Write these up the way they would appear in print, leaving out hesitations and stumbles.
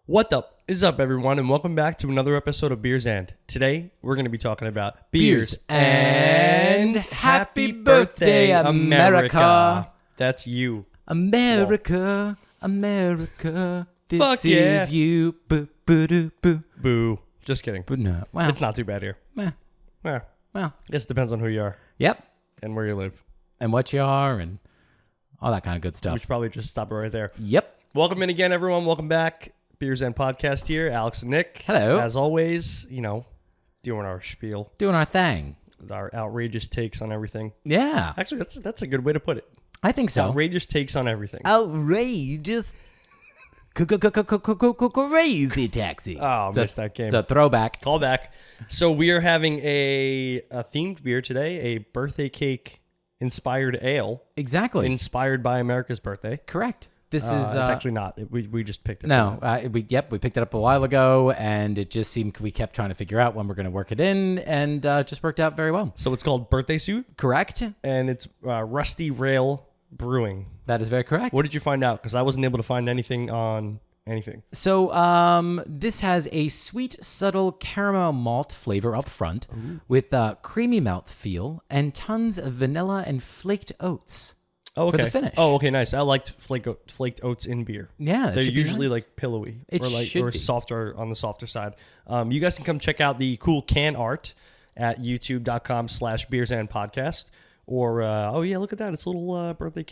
What is up, everyone, and welcome back to another episode of Beers and. Today, we're going to be talking about beers and happy birthday, America. That's you. America, America, this Fuck yeah. is you. Boo, boo, doo, boo. Boo. Just kidding. But no, well, It's not too bad here. eh, Eh, well, I guess it depends on who you are yep, and where you live. and what you are, and all that kind of good We stuff. should probably just stop it right there. Yep. Welcome in again, everyone. Welcome back. Beers and Podcast here. Alex and Nick. Hello. As always, doing our spiel, Doing our thing. our outrageous takes on everything. Yeah, Actually, that's a good way to put it. I think so. Outrageous takes on everything. Outrageous. Crazy taxi. Oh, I missed that game. It's a throwback. Call back. So we are having a themed beer today, a birthday cake inspired ale, Exactly. inspired by America's birthday. Correct. This is It's actually not. We just picked it. No, we picked it up a while ago, and it just seemed we kept trying to figure out when we're going to work it in, and just worked out very well. So it's called Birthday Suit, Correct? and it's Rusty Rail Brewing. That is very correct. What did you find out? Because I wasn't able to find anything on anything. So this has a sweet, subtle caramel malt flavor up front with creamy mouthfeel and tons of vanilla and flaked oats. Oh, okay. For the finish. Oh, okay, nice. I liked flaked oats in beer. Yeah, it They're should be usually nice. like pillowy It should or be. softer on the softer side. You guys can come check out the cool can art at youtube.com/beersandpodcast. Or look at that! It's a little birthday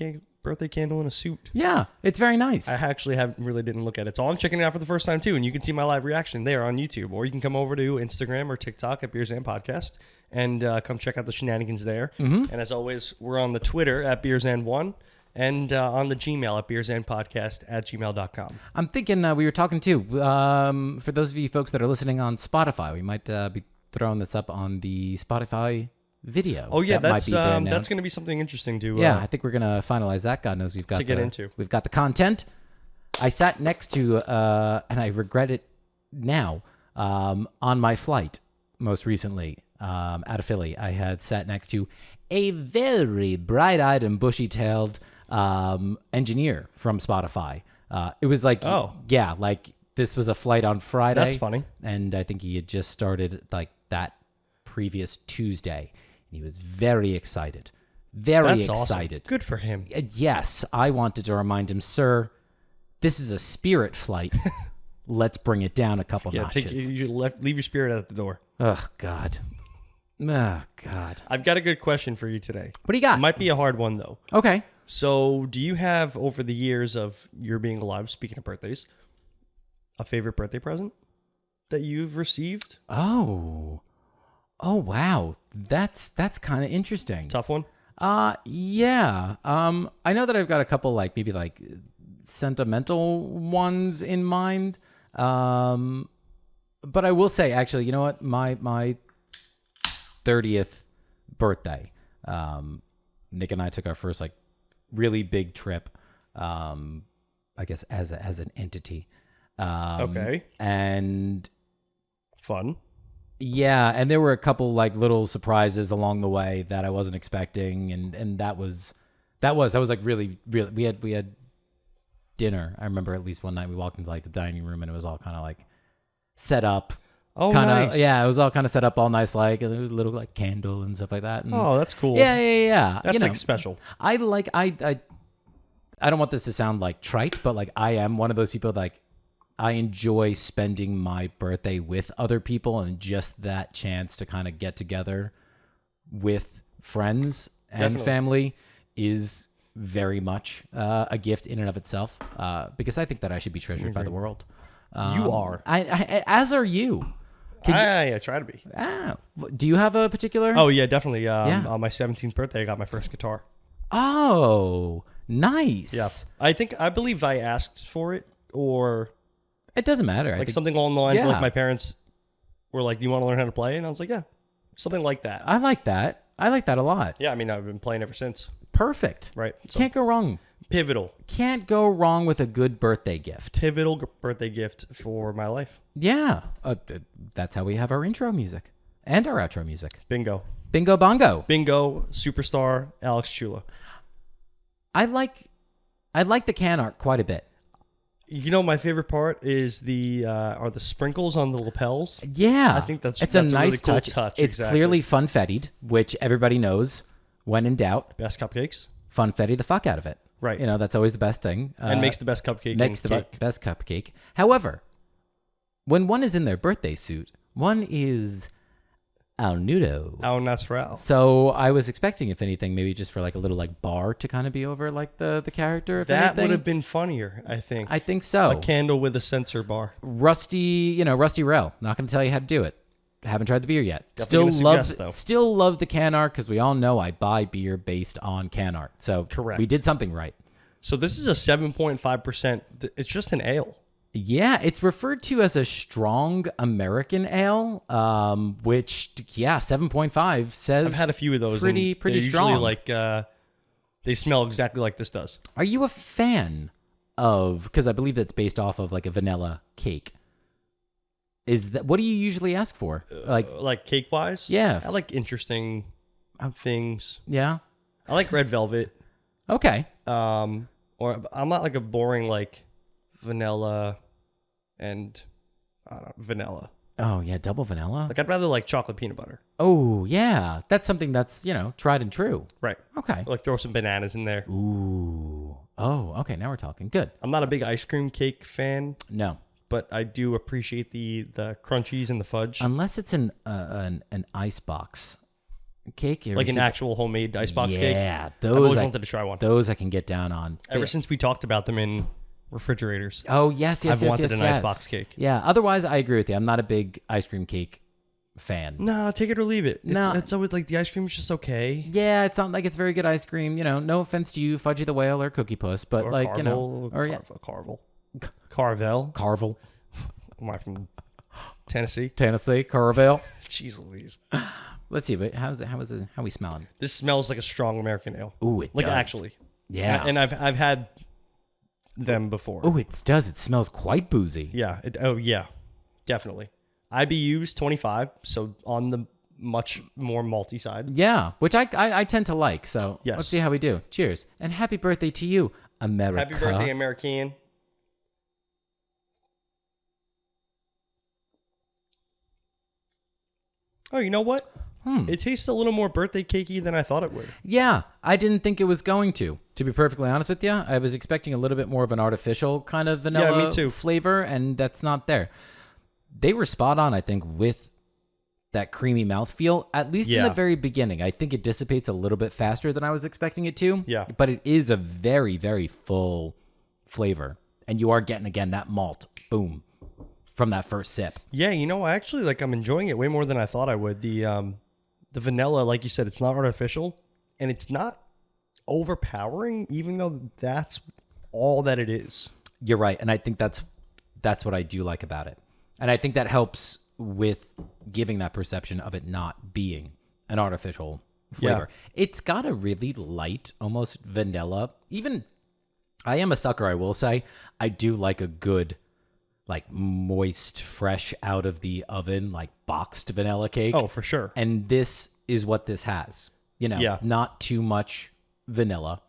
candle in a suit. Yeah, it's very nice. I actually didn't look at it, so I'm checking it out for the first time too. And you can see my live reaction there on YouTube, or you can come over to Instagram or TikTok at Beers and Podcast and come check out the shenanigans there. Mm-hmm. And as always, we're on the Twitter at Beersand1 and on the Gmail at beersandpodcast@gmail.com. I'm thinking we were talking too. For those of you folks that are listening on Spotify, we might be throwing this up on the Spotify video. Oh yeah, That might that's be there now. going to be something interesting to Yeah, I think we're gonna finalize that. God knows we've got to get into. We've got the content. I sat next to, and I regret it now. On my flight, most recently, out of Philly, I had sat next to a very bright-eyed and bushy-tailed engineer from Spotify. It was like, like this was a flight on Friday. That's funny. And I think he had just started like that previous Tuesday. He was very excited. Very That's excited. Awesome. Good for him. Yes, I wanted to remind him, sir, this is a Spirit flight. Let's bring it down a couple notches. Leave your spirit at the door. Oh, God. Oh, God. I've got a good question for you today. What do you got? It might be a hard one, though. Okay. So, do you have, over the years of your being alive, speaking of birthdays, a favorite birthday present that you've received? Oh, wow. That's kind of interesting. Tough one? Yeah. I know that I've got a couple maybe sentimental ones in mind. But I will say, actually, you know what? My 30th birthday, Nick and I took our first really big trip, I guess as an entity. Okay. And Fun. yeah, and there were a couple little surprises along the way that I wasn't expecting, and that was really we had dinner. I remember at least one night we walked into the dining room and it was all kind of set up. Oh, Kinda, nice. Yeah, it was all kind of set up all nice, and there was a little candle and stuff like that. And, Oh, that's cool. yeah. That's special. I don't want this to sound trite, but I am one of those people I enjoy spending my birthday with other people, and just that chance to kind of get together with friends and Definitely. family is very much a gift in and of itself, because I think that I should be treasured by the world. You are. I as are you. I try to be. Do you have a particular? Oh, yeah, definitely. Yeah. On my 17th birthday, I got my first guitar. Oh, nice. Yeah. I believe I asked for it, or It doesn't matter. I think something along the lines of yeah. my parents were like, do you want to learn how to play? And I was like, yeah, something like that. I like that. I like that a lot. Yeah, I mean, I've been playing ever since. Perfect. Right. So Can't go wrong. pivotal Can't go wrong with a good birthday gift. Birthday gift for my life. Yeah. That's how we have our intro music and our outro music. Bingo. Bingo bongo. Bingo, superstar, Alex Chula. I like the can art quite a bit. You know, my favorite part is the sprinkles on the lapels. Yeah, I think that's a really nice cool touch. It's exactly. clearly funfettied, which everybody knows. When in doubt, Best cupcakes. funfetti the fuck out of it. Right. You know, that's always the best thing. And makes the best cupcake. Makes the best cupcake. However, when one is in their birthday suit, one is al nudo. Au natural. So I was expecting, if anything, maybe just for like a little like bar to kind of be over like the character. If That anything. would have been funnier, I think. I think so. A candle with a sensor bar. Rusty Rail. Not going to tell you how to do it. Haven't tried the beer yet. Definitely Still love the can art because we all know I buy beer based on can art. So Correct. We did something right. So this is a 7.5%. It's just an ale. Yeah, it's referred to as a strong American ale, which 7.5 says I've had a few of those. Pretty they're strong. Usually like they smell exactly like this does. Are you a fan of? Because I believe that's based off of like a vanilla cake. Is that what do you usually ask for? Like cake wise? Yeah. I like interesting things. Yeah. I like red velvet. Okay. Or I'm not like a boring like vanilla and vanilla. Oh yeah, double vanilla. Like I'd rather like chocolate peanut butter. Oh yeah, that's something that's tried and true. Right. Okay. Like throw some bananas in there. Ooh. Oh, okay. Now we're talking. Good. I'm not a big ice cream cake fan. No. But I do appreciate the crunchies and the fudge. Unless it's an ice box cake. Like an actual homemade icebox cake. Yeah, I've always wanted to try one. Those I can get down on. Ever since we talked about them in refrigerators. Oh, yes. I've wanted an icebox cake. Yeah, otherwise I agree with you. I'm not a big ice cream cake fan. No, take it or leave it. No. It's always like the ice cream is just okay. Yeah, it's not like it's very good ice cream. No offense to you, Fudgy the Whale or Cookie Puss, but Or like, Carvel, Carvel. Carvel. Am I from Tennessee? Carvel. Jeez Louise. Let's see, but how we smelling? This smells like a strong American ale. Ooh, it like does. Actually. Yeah. And I've had them before. Oh, it does. It smells quite boozy. Yeah. Yeah. Definitely. IBU's 25, so on the much more malty side. Yeah, which I tend to like. So yes. Let's see how we do. Cheers. And happy birthday to you, America. Happy birthday, American. Oh, you know what? It tastes a little more birthday cakey than I thought it would. Yeah, I didn't think it was going to be perfectly honest with you. I was expecting a little bit more of an artificial kind of vanilla flavor, and that's not there. They were spot on, I think, with that creamy mouthfeel, at least in the very beginning. I think it dissipates a little bit faster than I was expecting it to. Yeah. But it is a very, very full flavor. And you are getting, again, that malt, boom, from that first sip. Yeah, actually, I'm enjoying it way more than I thought I would. The vanilla, like you said, it's not artificial, and it's not overpowering, even though that's all that it is. You're right, and I think that's what I do like about it. And I think that helps with giving that perception of it not being an artificial flavor. Yeah. It's got a really light, almost vanilla. Even, I am a sucker, I will say. I do like a good, like, moist, fresh out of the oven, like, boxed vanilla cake. Oh, for sure. And this is what this has. Not too much vanilla,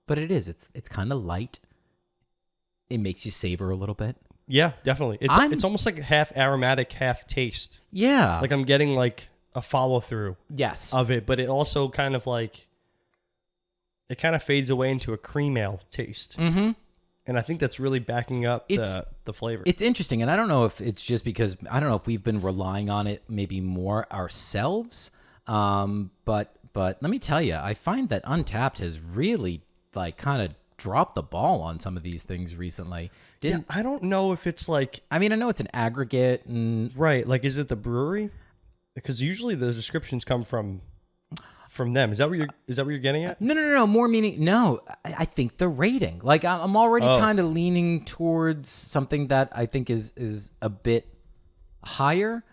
but it is. It's kind of light. It makes you savor a little bit. Yeah, definitely. It's almost like half aromatic, half taste. Yeah. Like I'm getting like a follow through. Yes. Of it, but it also kind of fades away into a cream ale taste. Mm-hmm. And I think that's really backing up the flavor. It's interesting, and I don't know if it's just because if we've been relying on it maybe more ourselves. But let me tell you, I find that Untapped has really kind of dropped the ball on some of these things recently. I don't know if it's I know it's an aggregate and right. Like, is it the brewery? Because usually the descriptions come from them. Is that what you're getting at? No. More meaning, no. I think the rating. Like, I'm already kind of leaning towards something that I think is a bit higher.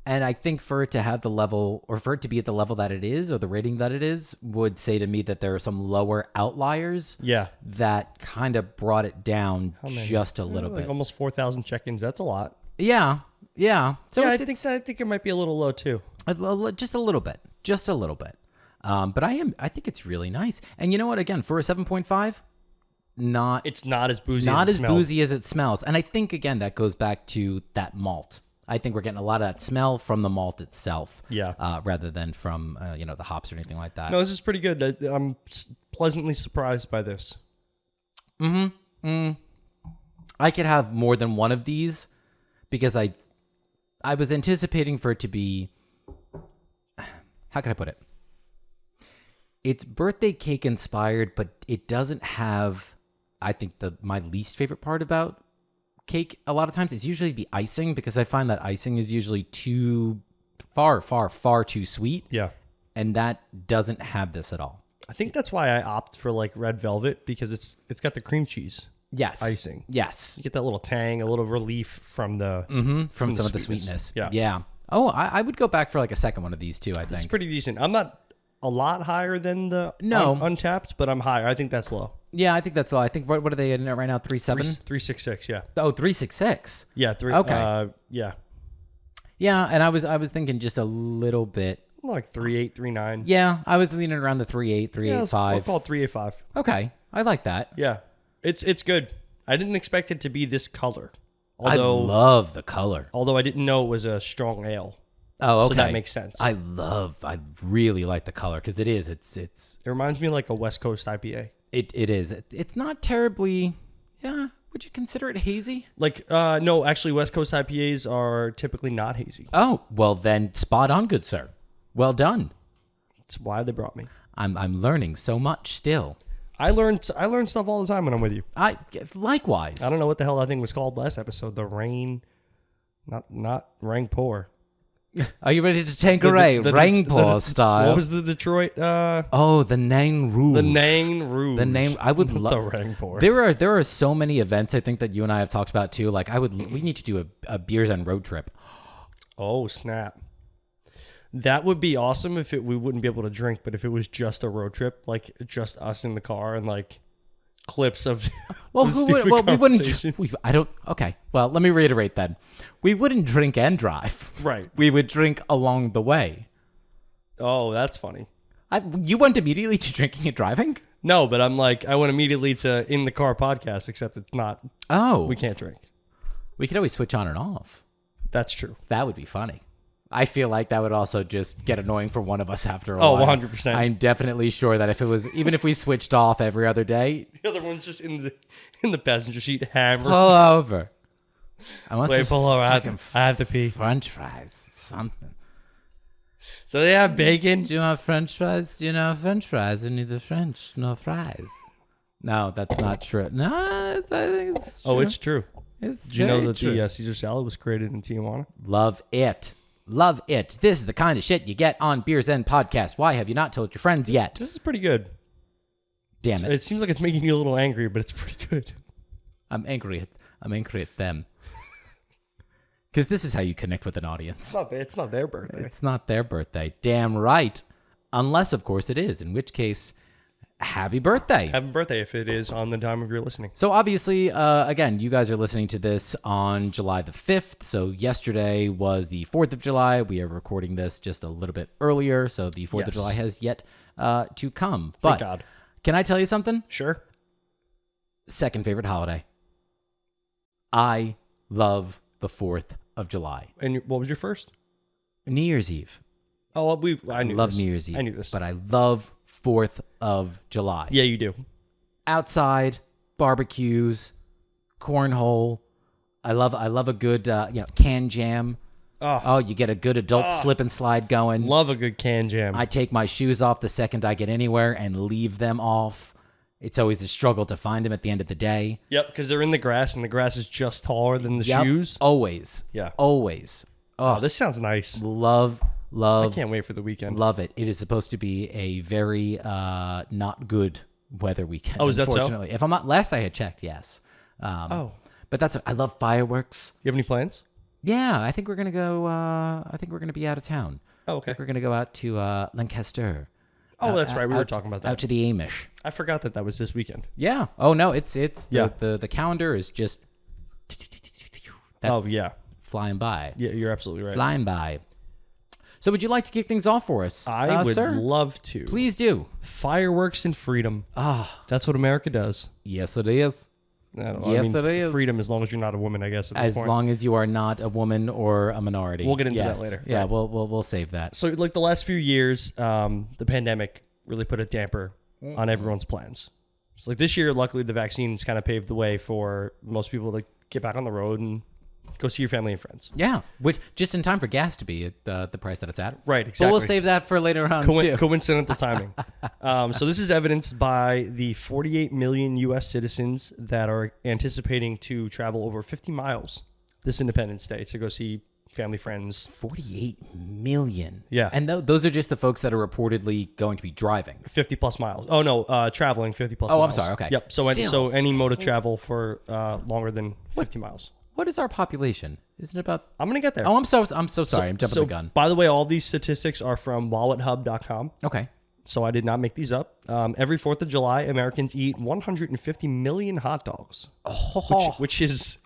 And I think for it to have the level, or for it to be at the level that it is, or the rating that it is, would say to me that there are some lower outliers. Yeah. That kind of brought it down just a little bit. Almost 4,000 check-ins. That's a lot. Yeah. So I think it might be a little low too. Just a little bit. But I think it's really nice. And you know what? Again, for a 7.5, It's not as boozy. Not as as it smells. boozy as it smells. And I think, again, that goes back to that malt. I think we're getting a lot of that smell from the malt itself. Yeah. Rather than from, the hops or anything like that. No, this is pretty good. I'm pleasantly surprised by this. I could have more than one of these because I was anticipating for it to be, how can I put it? It's birthday cake inspired, but it doesn't have, I think, my least favorite part about cake a lot of times is usually the icing, because I find that icing is usually too far too sweet. Yeah. And that doesn't have this at all. I think that's why I opt for like red velvet, because it's got the cream cheese. Yes. Icing. Yes. You get that little tang, a little relief from the From some of the sweetness. Yeah. Yeah. Oh, I would go back for like a second one of these too, I think. It's pretty decent. I'm not a lot higher than the Untapped, but I'm higher. I think that's low. Yeah, I think that's all. I think what are they in right now? 3.7? 3.66, yeah. Oh, 3.66. Yeah, Okay. Yeah. Yeah, and I was thinking just a little bit. Like 3.8, 3.9. Yeah, I was leaning around the 3.8, 3.85. Yeah, I'll call it 3.85. Okay, I like that. Yeah. It's good. I didn't expect it to be this color. I love the color. Although I didn't know it was a strong ale. Oh, okay. So that makes sense. I really like the color because it is. It reminds me of like a West Coast IPA. It is. It's not terribly. Yeah. Would you consider it hazy? Like, no, actually, West Coast IPAs are typically not hazy. Oh, well then, spot on, good sir. Well done. That's why they brought me. I'm learning so much still. I learn stuff all the time when I'm with you. Likewise. I don't know what the hell that thing was called last episode. The rain, not rain pour. Are you ready to Tanqueray? Rainpour style. What was the Detroit? The Nain Rouge. The Nain Rouge. The name. I would love the Rainpour. There are so many events I think that you and I have talked about too. Like we need to do a beers and road trip. Oh snap! That would be awesome if we wouldn't be able to drink, but if it was just a road trip, like just us in the car and like clips of we wouldn't. I don't. Okay. Well, let me reiterate then. We wouldn't drink and drive. Right. We would drink along the way. Oh, that's funny. You went immediately to drinking and driving? No, but I'm like, I went immediately to in the car podcast, except it's not. Oh. We can't drink. We could always switch on and off. That's true. That would be funny. I feel like that would also just get annoying for one of us after a while. 100%. I'm definitely sure that even if we switched off every other day. The other one's just in the passenger seat, hammered. Pull over. Pull over. I have to pee. French fries. Something. So they have bacon. Do you want French fries? Do you know French fries are neither French nor fries? No, that's not true. No, I think it's true. Oh, it's true. It's Did you know that true. the Caesar salad was created in Tijuana? Love it. Love it. This is the kind of shit you get on Beers End Podcast. Why have you not told your friends yet? This is pretty good. Damn it. It seems like it's making you a little angry, but it's pretty good. I'm angry at them. Because this is how you connect with an audience. It's not their birthday. It's not their birthday. Damn right. Unless, of course, it is. In which case, happy birthday. Happy birthday if it is on the time of your listening. So obviously, again, you guys are listening to this on July the 5th. So yesterday was the 4th of July. We are recording this just a little bit earlier. So the 4th of July has yet to come. But Thank God. Can I tell you something? Sure. Second favorite holiday. I love the 4th of July. And what was your first? New Year's Eve. Oh, I knew love this. New Year's Eve. I knew this. But I love 4th of July. Yeah, you do. Outside, barbecues, cornhole. I love a good can jam. Oh, you get a good adult slip and slide going. Love a good can jam. I take my shoes off the second I get anywhere and leave them off. It's always a struggle to find them at the end of the day. Yep, because they're in the grass, and the grass is just taller than the shoes. Always. Yeah. Always. Oh, this sounds nice. Love. I can't wait for the weekend. Love it. It is supposed to be a very not good weather weekend. Oh, is that so? Unfortunately, if I'm not last, I had checked. Yes. But I love fireworks. You have any plans? Yeah, I think we're gonna go. I think we're gonna be out of town. Oh, okay. I think we're gonna go out to Lancaster. Oh, that's right. We were talking about that. Out to the Amish. I forgot that was this weekend. Yeah. Oh no, it's the calendar is just. That's yeah. Flying by. Yeah, you're absolutely right. Flying by. So would you like to kick things off for us, I would sir? love to. Please do. Fireworks and freedom. Ah, That's what America does. yes, it is. Yes, it is. Freedom as long as you're not a woman, I guess, at this As point. long as you are not a woman or a minority. We'll get into that later. Yeah, Right. we'll save that. So, like the last few years, the pandemic really put a damper on everyone's plans. So, like this year, luckily, the vaccines kind of paved the way for most people to get back on the road and go see your family and friends. Yeah, which just in time for gas to be at the price that it's at. Right, exactly. But we'll save that for later on, too. Coincidental timing. So this is evidenced by the 48 million U.S. citizens that are anticipating to travel over 50 miles this Independence Day to go see family, friends. 48 million. Yeah. And those are just the folks that are reportedly going to be driving. 50 plus miles. Oh, no, traveling 50 plus Oh, miles. I'm sorry. Okay. Yep. So Still. any mode of travel for longer than 50 miles. What is our population? Isn't it about... I'm going to get there. Oh, I'm so sorry. I'm jumping the gun. By the way, all these statistics are from wallethub.com. Okay. So I did not make these up. Every 4th of July, Americans eat 150 million hot dogs, which is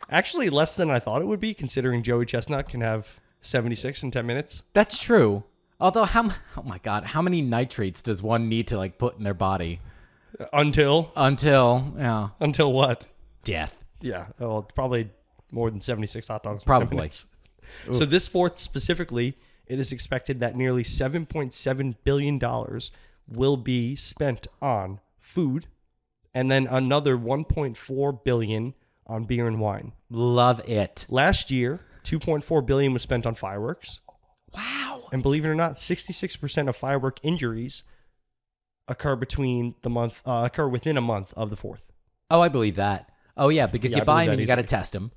actually less than I thought it would be, considering Joey Chestnut can have 76 in 10 minutes. That's true. Although, oh my God, how many nitrates does one need to like put in their body? Until What? Death. Yeah. Well, probably more than 76 hot dogs. Probably. In 10 minutes. So this 4th specifically, it is expected that nearly $7.7 billion will be spent on food, and then another $1.4 billion on beer and wine. Love it. Last year, $2.4 billion was spent on fireworks. Wow. And believe it or not, 66% of firework injuries occur within a month of the 4th. Oh, I believe that. Oh, yeah, because Yeah, you I buy believe them and that you got to easily. test them.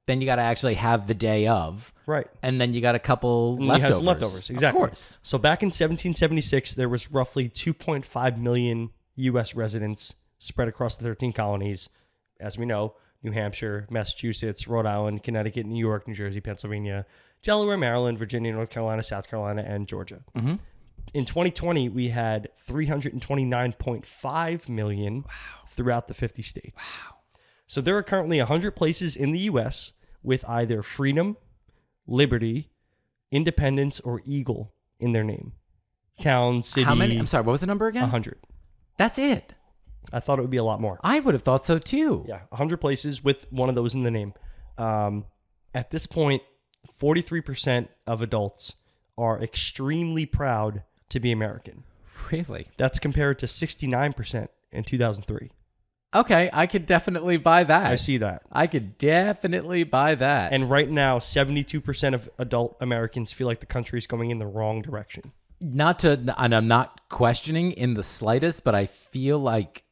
Then you got to actually have the day of. Right. And then you got a couple And you leftovers. have some leftovers, exactly. Of course. So back in 1776, there was roughly 2.5 million U.S. residents spread across the 13 colonies. As we know, New Hampshire, Massachusetts, Rhode Island, Connecticut, New York, New Jersey, Pennsylvania, Delaware, Maryland, Virginia, North Carolina, South Carolina, and Georgia. Mm-hmm. In 2020, we had 329.5 million throughout the 50 states. Wow. So there are currently 100 places in the U.S. with either freedom, liberty, independence, or eagle in their name. Town, city. How many? I'm sorry, what was the number again? 100. That's it. I thought it would be a lot more. I would have thought so too. Yeah, 100 places with one of those in the name. At this point, 43% of adults are extremely proud to be American. Really? That's compared to 69% in 2003. Okay, I could definitely buy that. I see that. I could definitely buy that. And right now, 72% of adult Americans feel like the country is going in the wrong direction. And I'm not questioning in the slightest, but I feel like,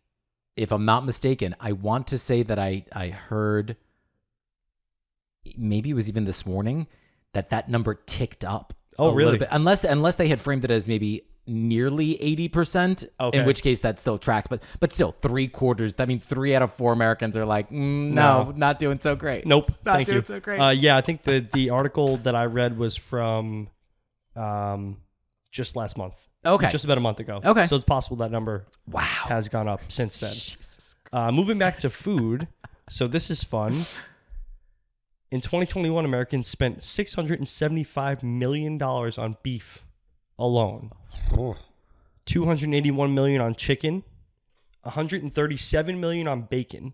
if I'm not mistaken, I want to say that I heard, maybe it was even this morning, that number ticked up. Oh, a really? little bit. Unless they had framed it as maybe nearly 80%, Okay. in which case that still tracks. But still, 3/4, I mean, 3 out of 4 Americans are like, no, not doing so great. Nope. Not Thank doing you. so great. Yeah, I think the article that I read was from just last month. Okay. Just about a month ago. Okay. So it's possible that number has gone up since then. Jesus. Moving back to food. So this is fun. In 2021, Americans spent $675 million on beef alone. $281 million on chicken, $137 million on bacon,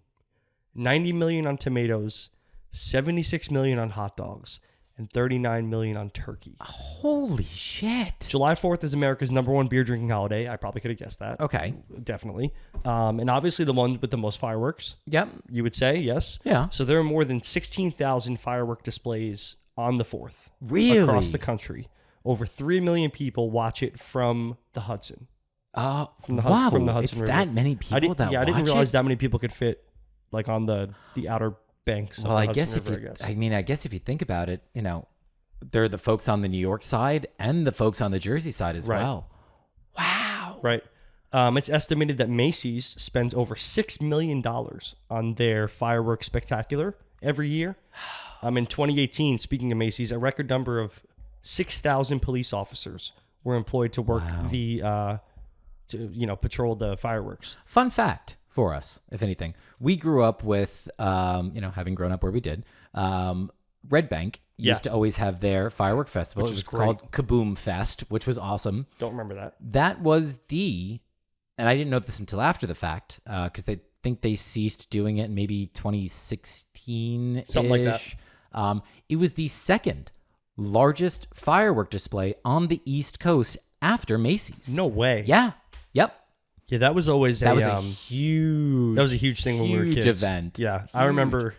$90 million on tomatoes, $76 million on hot dogs, and $39 million on turkey. Holy shit. July 4th is America's #1 beer drinking holiday. I probably could have guessed that. Okay. Definitely. And obviously the one with the most fireworks, Yep. you would say, yes. Yeah. So there are more than 16,000 firework displays on the 4th. Really? Across the country. Over 3 million people watch it from the Hudson. Wow. From the Hudson It's River. that many people I didn't watch realize it? that many people could fit like on the outer banks. Well, of I the guess Hudson if River, you, I guess if you think about it, there are the folks on the New York side and the folks on the Jersey side as Right. well. Wow. Right. It's estimated that Macy's spends over $6 million on their fireworks spectacular every year. In 2018, speaking of Macy's, a record number of 6,000 police officers were employed to work patrol the fireworks. Fun fact for us, if anything, we grew up with, having grown up where we did, Red Bank used to always have their firework festival. It was called Kaboom Fest, which was awesome. Don't remember that. That was and I didn't know this until after the fact, because they think they ceased doing it in maybe 2016-ish. Something like that. It was the second largest firework display on the East Coast after Macy's. No way. Yeah. Yep. Yeah, that was always That was a huge thing when we were kids. Event. Yeah, I remember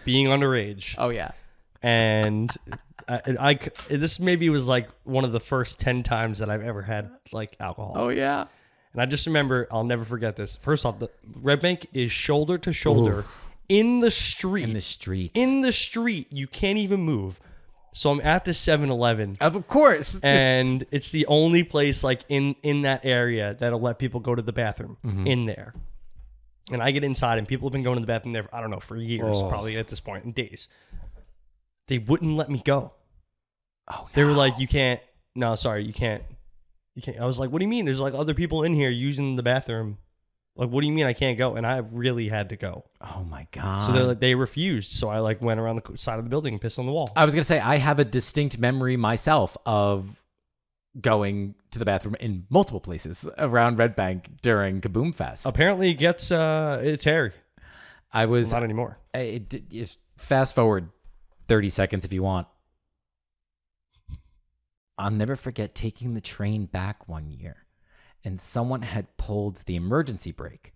being underage. Oh yeah. And this maybe was like one of the first 10 times that I've ever had like alcohol. Oh yeah. And I just remember, I'll never forget this. First off, the Red Bank is shoulder to shoulder in the street. In the streets. In the street. You can't even move. So I'm at the 7-Eleven. Of course. And it's the only place like in that area that'll let people go to the bathroom in there. And I get inside and people have been going to the bathroom there, I don't know, for years, probably at this point, in days. They wouldn't let me go. Oh, no. They were like, you can't. I was like, what do you mean? There's like other people in here using the bathroom. Like, what do you mean I can't go? And I really had to go. Oh my God. So they refused. So I like went around the side of the building and pissed on the wall. I was going to say, I have a distinct memory myself of going to the bathroom in multiple places around Red Bank during Kaboom Fest. Apparently it gets, it's hairy. I was not anymore. Fast forward 30 seconds if you want. I'll never forget taking the train back one year, and someone had pulled the emergency brake.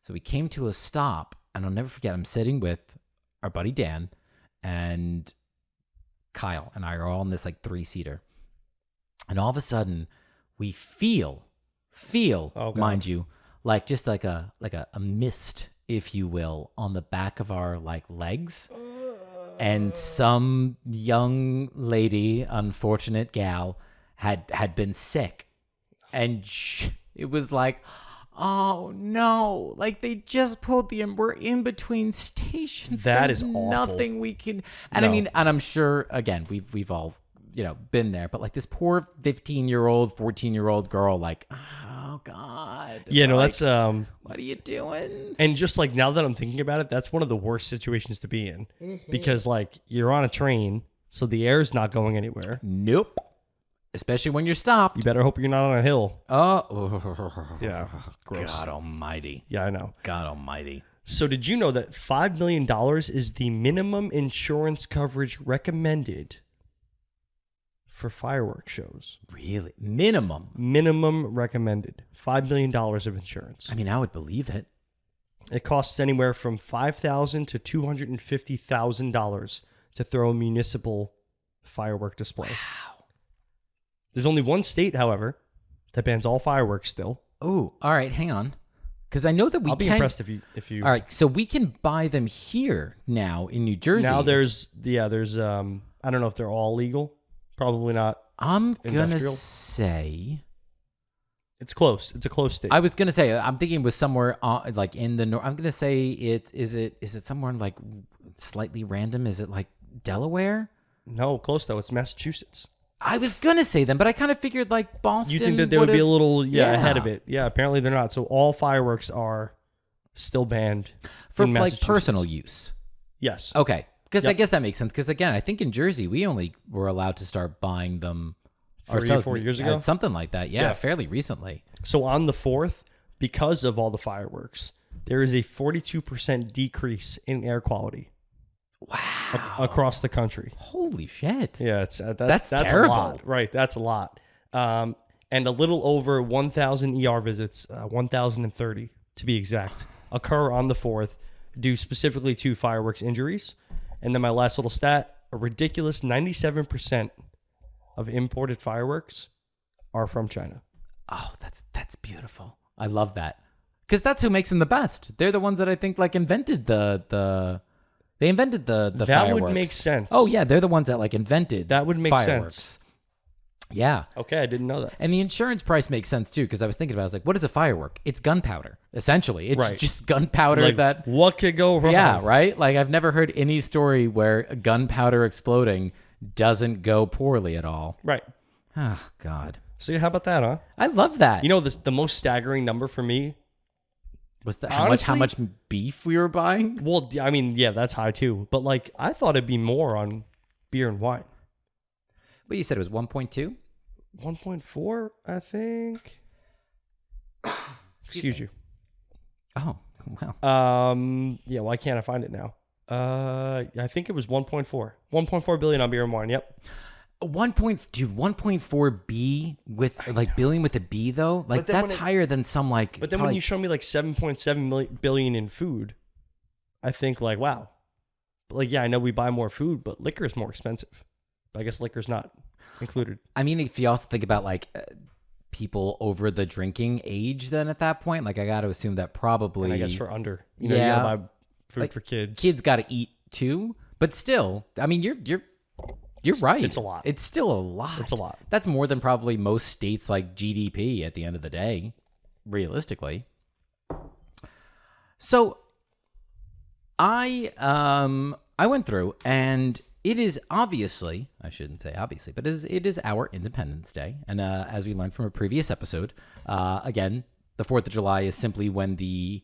So we came to a stop, and I'll never forget, I'm sitting with our buddy Dan, and Kyle and I are all in this like 3-seater. And all of a sudden, we feel, mind you, like just like a mist, if you will, on the back of our like legs. And some young lady, unfortunate gal, had been sick. And it was like, oh no, like they just pulled we're in between stations. There's awful. Nothing we can. And no. I mean, and I'm sure, again, we've all, been there, but like this poor 15-year-old, 14-year-old girl, like, oh God. Yeah, no, like, that's, what are you doing? And just like now that I'm thinking about it, that's one of the worst situations to be in because like you're on a train, so the air's not going anywhere. Nope. Especially when you're stopped. You better hope you're not on a hill. Oh. Yeah. Gross. God almighty. Yeah, I know. God almighty. So did you know that $5 million is the minimum insurance coverage recommended for fireworks shows? Really? Minimum? Minimum recommended. $5 million of insurance. I mean, I would believe it. It costs anywhere from $5,000 to $250,000 to throw a municipal firework display. Wow. There's only one state, however, that bans all fireworks still. Oh, all right. Hang on. Because I know that I'll be impressed if you... All right. So we can buy them here now in New Jersey. Now there's I don't know if they're all legal. Probably not. I'm going to say... It's close. It's a close state. I was going to say, I'm thinking it was somewhere like in the north. I'm going to say is it somewhere like slightly random? Is it like Delaware? No, close though. It's Massachusetts. I was going to say them, but I kind of figured like Boston. You think that they would be a little ahead of it. Yeah, apparently they're not. So all fireworks are still banned for like personal use. Yes. Okay. Because I guess that makes sense. Because again, I think in Jersey, we only were allowed to start buying them 3 or 4 years ago? Something like that. Yeah, fairly recently. So on the 4th, because of all the fireworks, there is a 42% decrease in air quality. Wow. Across the country. Holy shit. Yeah, that's terrible. A lot. Right, that's a lot. And a little over 1,000 ER visits, 1,030 to be exact, occur on the 4th due specifically to fireworks injuries. And then my last little stat, a ridiculous 97% of imported fireworks are from China. Oh, that's beautiful. I love that. Because that's who makes them the best. They're the ones that I think like invented they invented the that fireworks. Would make sense. Oh yeah, they're the ones that like invented that would make fireworks. Sense. Yeah. Okay, I didn't know that. And the insurance price makes sense too, because I was thinking about it. I was like, what is a firework? It's gunpowder, essentially. It's just gunpowder like, that... What could go wrong? Yeah, right? Like, I've never heard any story where gunpowder exploding doesn't go poorly at all. Right. Oh, God. So how about that, huh? I love that. You know, the most staggering number for me Was that Honestly, how much beef we were buying? Well, I mean, yeah, that's high too. But like, I thought it'd be more on beer and wine. Well, you said it was 1.2? 1.4, I think. Excuse you. Oh, wow. Yeah, why can't I find it now? I think it was 1.4. 1.4 billion on beer and wine. Yep. 1.4 B with like billion with a B though, like that's higher than some like. But then when you show me like 7.7 billion in food, I think like, wow. But like, yeah, I know we buy more food, but liquor is more expensive. But I guess liquor's not included. I mean, if you also think about like people over the drinking age, then at that point, like I got to assume that probably. And I guess for under, you gotta buy food like, for kids. Kids got to eat too, but still, I mean, you're right. It's a lot. It's still a lot. It's a lot. That's more than probably most states like GDP at the end of the day, realistically. So I went through, and it is obviously, I shouldn't say obviously, but it is our Independence Day. And as we learned from a previous episode, again, the 4th of July is simply when the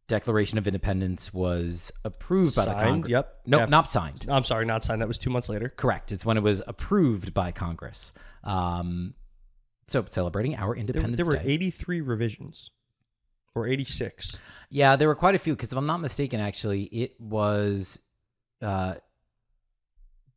Declaration of Independence was approved by the Congress. Yep. No, not signed. I'm sorry, not signed. That was 2 months later. Correct. It's when it was approved by Congress. So celebrating our Independence Day. There were 83 revisions. Or 86. Yeah, there were quite a few, because if I'm not mistaken, actually, it was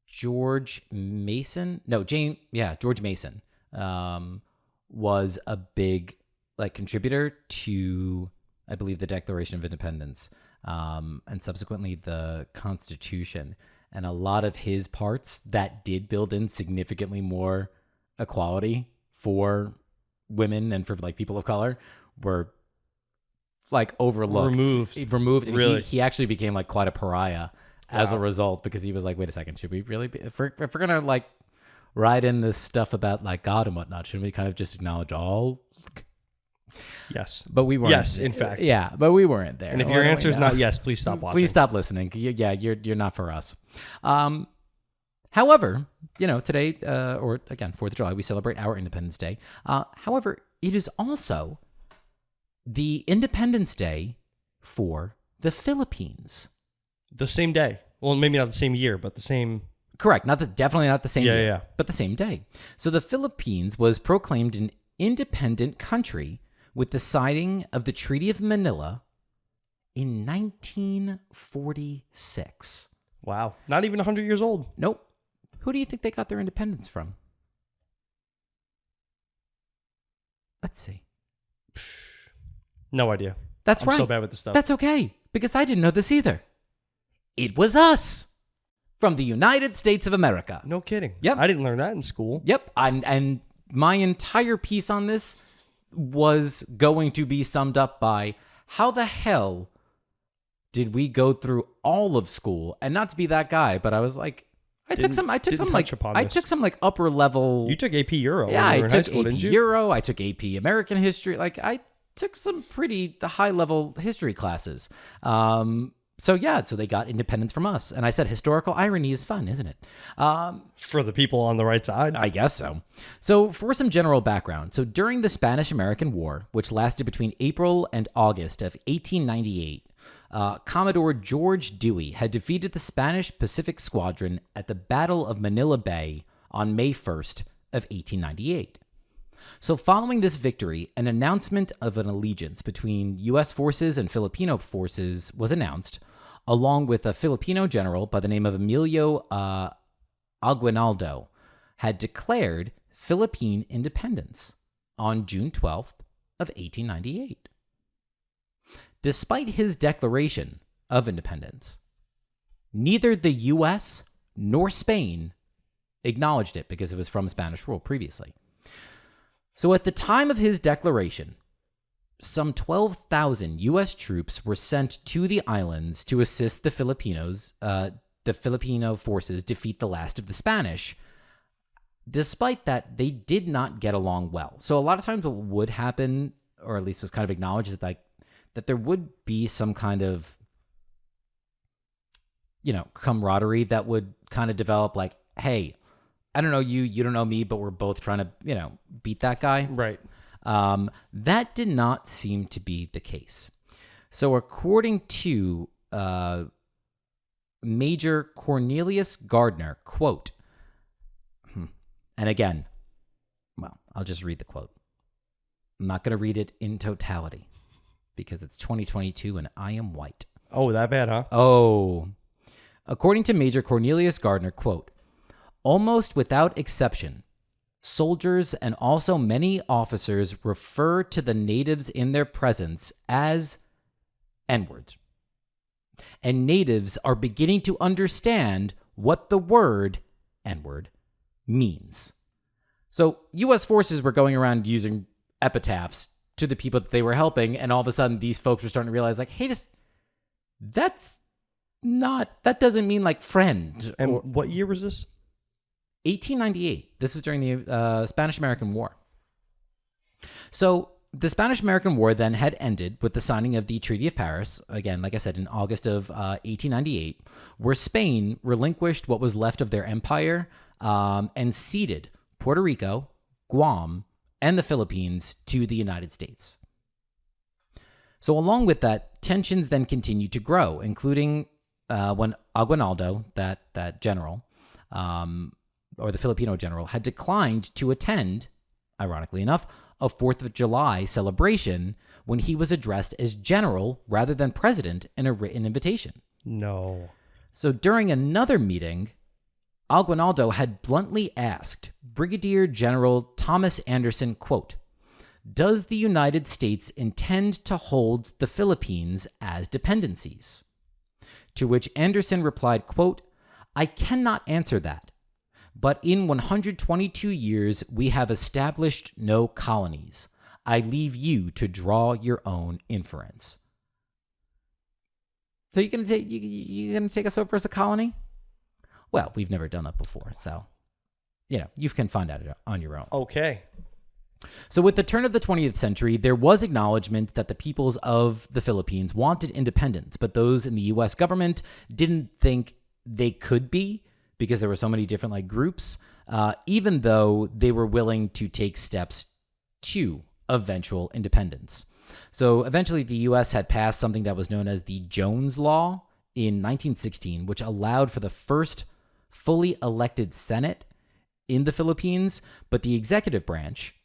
George Mason. No, George Mason was a big like contributor to, I believe, the Declaration of Independence, and subsequently the Constitution. And a lot of his parts that did build in significantly more equality for women and for like people of color were like overlooked, removed. And really? He actually became like quite a pariah as a result, because he was like, wait a second, should we really be, if we're gonna like write in this stuff about like God and whatnot, shouldn't we kind of just acknowledge all? Yes. But we weren't. Yes, in fact. Yeah, but we weren't there. And if your answer is not yes, please stop watching. Please stop listening. Yeah, you're not for us. However, today, or again, 4th of July, we celebrate our Independence Day. However, it is also the Independence Day for the Philippines. The same day. Well, maybe not the same year, but the same. Correct. Definitely not the same year, yeah. but the same day. So the Philippines was proclaimed an independent country with the signing of the Treaty of Manila in 1946. Wow. Not even 100 years old. Nope. Who do you think they got their independence from? Let's see. No idea. That's right. I'm so bad with this stuff. That's okay, because I didn't know this either. It was us from the United States of America. No kidding. Yep. I didn't learn that in school. Yep. And my entire piece on this was going to be summed up by how the hell did we go through all of school? And not to be that guy, but I was like, I took some upper level. You took AP Euro. Yeah, when you were I in high took school, AP didn't you? Euro. I took AP American history. Like I took some pretty high level history classes. So they got independence from us. And I said, historical irony is fun, isn't it? For the people on the right side. I guess so. So for some general background. So during the Spanish-American War, which lasted between April and August of 1898, Commodore George Dewey had defeated the Spanish Pacific Squadron at the Battle of Manila Bay on May 1st of 1898. So following this victory, an announcement of an allegiance between U.S. forces and Filipino forces was announced, along with a Filipino general by the name of Emilio Aguinaldo had declared Philippine independence on June 12th of 1898. Despite his declaration of independence, neither the U.S. nor Spain acknowledged it because it was from Spanish rule previously. So at the time of his declaration, some 12,000 U.S. troops were sent to the islands to assist the Filipino forces defeat the last of the Spanish. Despite that, they did not get along well. So a lot of times what would happen, or at least was kind of acknowledged, is that there would be some kind of, camaraderie that would kind of develop like, hey, I don't know you don't know me, but we're both trying to, beat that guy. Right. That did not seem to be the case. So according to Major Cornelius Gardner, quote, and again, well, I'll just read the quote. I'm not going to read it in totality because it's 2022 and I am white. Oh, that bad, huh? Oh. According to Major Cornelius Gardner, quote, almost without exception, soldiers and also many officers refer to the natives in their presence as N-words. And natives are beginning to understand what the word N-word means. So U.S. forces were going around using epitaphs to the people that they were helping, and all of a sudden these folks were starting to realize, like, hey, that doesn't mean like friend. And what year was this? 1898. This was during the Spanish-American War. So the Spanish-American War then had ended with the signing of the Treaty of Paris, again, like I said, in August of 1898, where Spain relinquished what was left of their empire and ceded Puerto Rico, Guam, and the Philippines to the United States. So along with that, tensions then continued to grow, including when Aguinaldo, that general, or the Filipino general, had declined to attend, ironically enough, a 4th of July celebration when he was addressed as general rather than president in a written invitation. No. So during another meeting, Aguinaldo had bluntly asked Brigadier General Thomas Anderson, quote, does the United States intend to hold the Philippines as dependencies? To which Anderson replied, quote, I cannot answer that. But in 122 years, we have established no colonies. I leave you to draw your own inference. So you're gonna take us over as a colony? Well, we've never done that before, so you can find out on your own. Okay. So with the turn of the 20th century, there was acknowledgement that the peoples of the Philippines wanted independence, but those in the U.S. government didn't think they could be because there were so many different groups, even though they were willing to take steps to eventual independence. So eventually the U.S. had passed something that was known as the Jones Law in 1916, which allowed for the first fully elected Senate in the Philippines, but the executive branch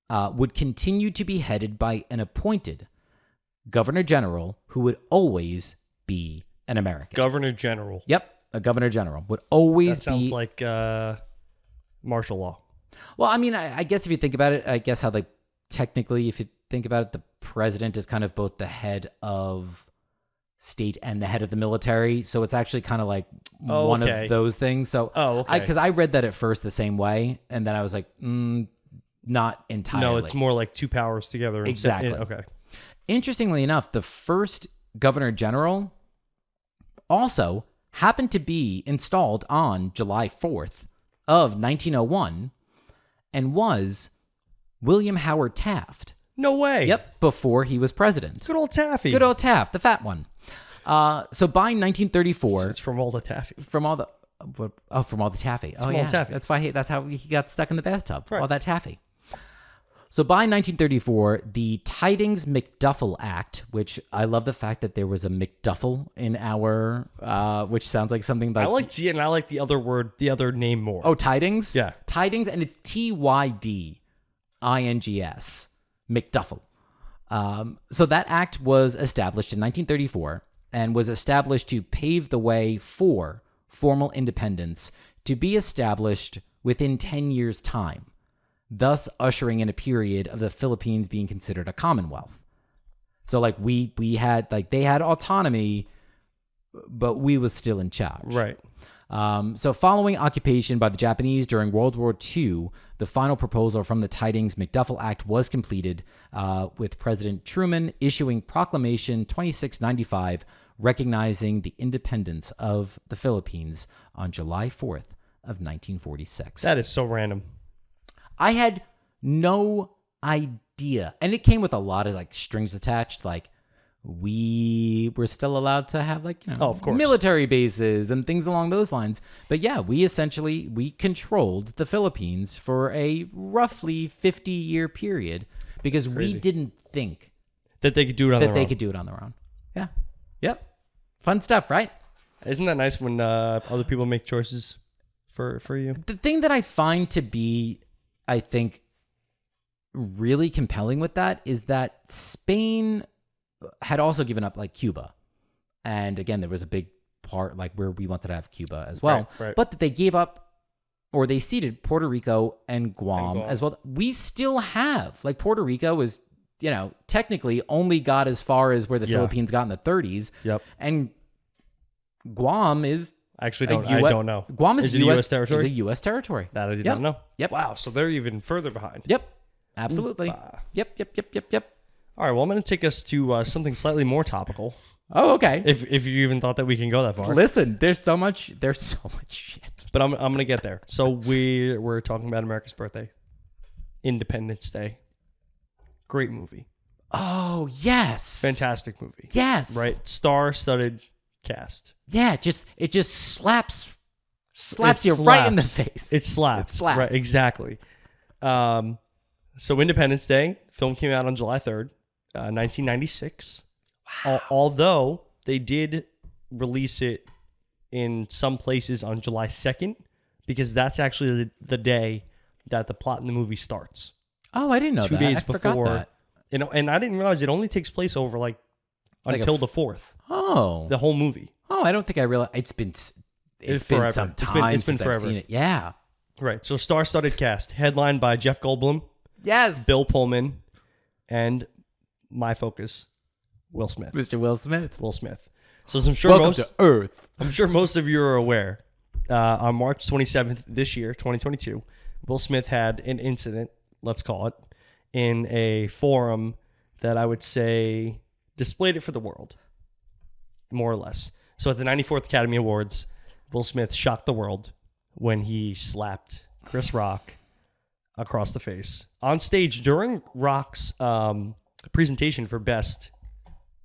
would continue to be headed by an appointed governor general who would always be an American. Governor General. Yep, a governor general would always That sounds be like martial law. Well, I mean, I guess if you think about it, I guess how technically, if you think about it, the president is kind of both the head of state and the head of the military. So it's actually kind of like one of those things. So, okay. Because I read that at first the same way, and then I was like, not entirely. No, it's more like two powers together. Exactly. Okay. Interestingly enough, the first governor general also happened to be installed on July 4th of 1901 and was William Howard Taft. No way. Yep, before he was president. Good old Taffy. Good old Taft, the fat one. So by 1934, It's from all the Taffy. from all the taffy. From all the taffy. That's how he got stuck in the bathtub. Right. All that taffy. So by 1934, the Tidings-McDuffel Act, which I love the fact that there was a McDuffel in our, which sounds like something like... I like T, and I like the other name more. Oh, Tidings? Yeah. Tidings, and it's Tydings, McDuffel. So that act was established in 1934 and was established to pave the way for formal independence to be established within 10 years' time, thus ushering in a period of the Philippines being considered a commonwealth. So we had they had autonomy, but we was still in charge. Right. So following occupation by the Japanese during World War II, the final proposal from the Tidings-McDuffel Act was completed, with President Truman issuing Proclamation 2695, recognizing the independence of the Philippines on July 4th of 1946. That is so random. I had no idea. And it came with a lot of strings attached, we were still allowed to have of course, military bases and things along those lines. But yeah, we controlled the Philippines for a roughly 50-year period because we didn't think That they could do it on their own. That they could do it on their own. Yeah. Yep. Fun stuff, right? Isn't that nice when other people make choices for you? The thing that I find to be, I think, really compelling with that is that Spain had also given up like Cuba. And again, there was a big part like where we wanted to have Cuba as well. Right. But that they gave up or they ceded Puerto Rico and Guam as well. We still have, like, Puerto Rico is, technically only got as far as where the Philippines got in the 30s. Yep. And Guam is I don't know. Guam is a U.S. territory. Is a U.S. territory. That I did not know. Yep. Wow. So they're even further behind. Yep. Absolutely. Yep. All right. Well, I'm going to take us to something slightly more topical. Oh, okay. If you even thought that we can go that far. Listen, there's so much shit. But I'm going to get there. So we're talking about America's birthday, Independence Day. Great movie. Oh, yes. Fantastic movie. Yes. Right. Star-studded cast. Yeah. It just slaps you right in the face. It slaps. Right. Exactly. So Independence Day film came out on July 3rd, 1996. Wow. Although they did release it in some places on July 2nd, because that's actually the day that the plot in the movie starts. Oh, I didn't know 2 that. days I before. forgot that. And I didn't realize it only takes place over until the 4th. Oh. The whole movie. Oh, I don't think I realized. It's been forever. some time It's been since forever. I've seen it. Yeah. Right. So star-studded cast, headlined by Jeff Goldblum, Yes. Bill Pullman, and my focus, Will Smith. Mr. Will Smith. Will Smith. So I'm sure Welcome to Earth. I'm sure most of you are aware. On March 27th this year, 2022, Will Smith had an incident, let's call it, in a forum that I would say displayed it for the world, more or less. So at the 94th Academy Awards, Will Smith shocked the world when he slapped Chris Rock across the face on stage during Rock's presentation for Best